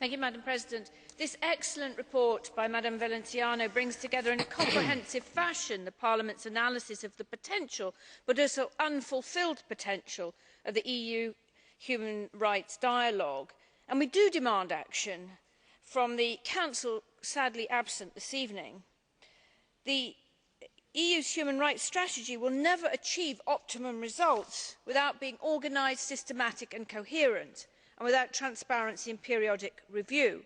Madam President. This excellent report by Madam Valenciano brings together in a comprehensive fashion the Parliament's analysis of the potential, but also unfulfilled potential, of the EU human rights dialogue. And we do demand action from the Council, sadly absent this evening. The EU's human rights strategy will never achieve optimum results without being organised, systematic and coherent, and without transparency and periodic review.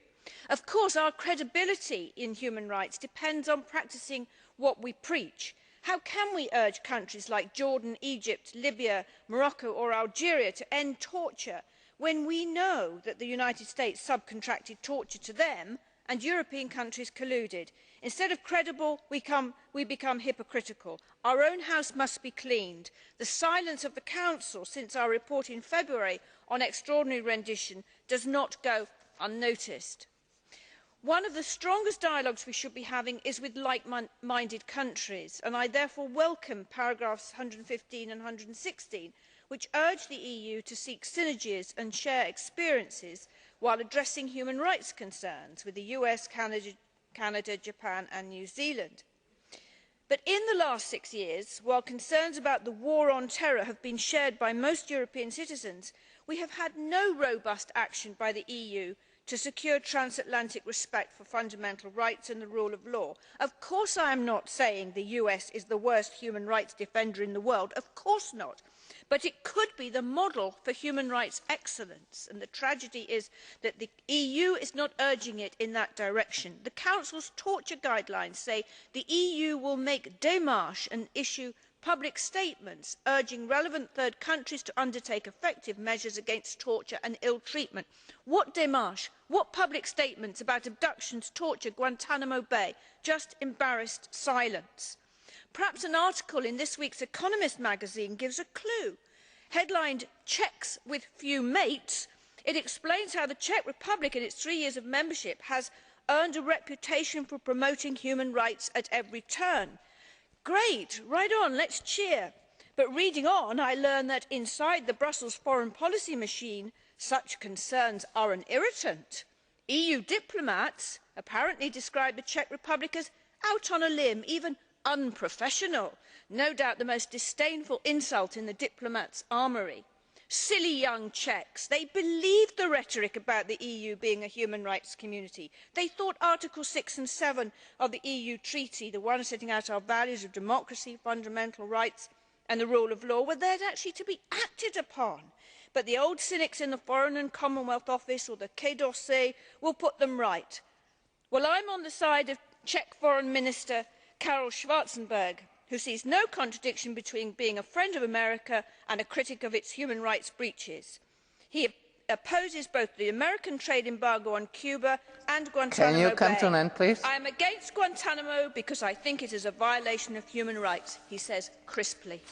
Of course, our credibility in human rights depends on practising what we preach. How can we urge countries like Jordan, Egypt, Libya, Morocco or Algeria to end torture when we know that the United States subcontracted torture to them and European countries colluded? Instead of credible, we become hypocritical. Our own house must be cleaned. The silence of the Council since our report in February on extraordinary rendition does not go unnoticed. One of the strongest dialogues we should be having is with like-minded countries, and I therefore welcome paragraphs 115 and 116, which urge the EU to seek synergies and share experiences while addressing human rights concerns with the US, Canada, Japan and New Zealand. But in the last 6 years, while concerns about the war on terror have been shared by most European citizens, we have had no robust action by the EU to secure transatlantic respect for fundamental rights and the rule of law. Of course I am not saying the US is the worst human rights defender in the world, of course not. But it could be the model for human rights excellence, and the tragedy is that the EU is not urging it in that direction. The Council's torture guidelines say the EU will make démarches and issue public statements urging relevant third countries to undertake effective measures against torture and ill treatment. What démarches? What public statements about abductions, torture, Guantanamo Bay? Just embarrassed silence. Perhaps an article in this week's Economist magazine gives a clue. Headlined "Czechs with Few Mates," it explains how the Czech Republic in its 3 years of membership has earned a reputation for promoting human rights at every turn. Great, right on, let's cheer. But reading on, I learn that inside the Brussels foreign policy machine, such concerns are an irritant. EU diplomats apparently describe the Czech Republic as out on a limb, even unprofessional, no doubt the most disdainful insult in the diplomats' armoury. Silly young Czechs, they believed the rhetoric about the EU being a human rights community. They thought Article 6 and 7 of the EU Treaty, the one setting out our values of democracy, fundamental rights and the rule of law, were there actually to be acted upon. But the old cynics in the Foreign and Commonwealth Office or the Quai d'Orsay will put them right. Well, I'm on the side of Czech Foreign Minister Karel Schwarzenberg, who sees no contradiction between being a friend of America and a critic of its human rights breaches. He opposes both the American trade embargo on Cuba and Guantanamo Bay. Can you come to an end, please? I am against Guantanamo because I think it is a violation of human rights, he says crisply.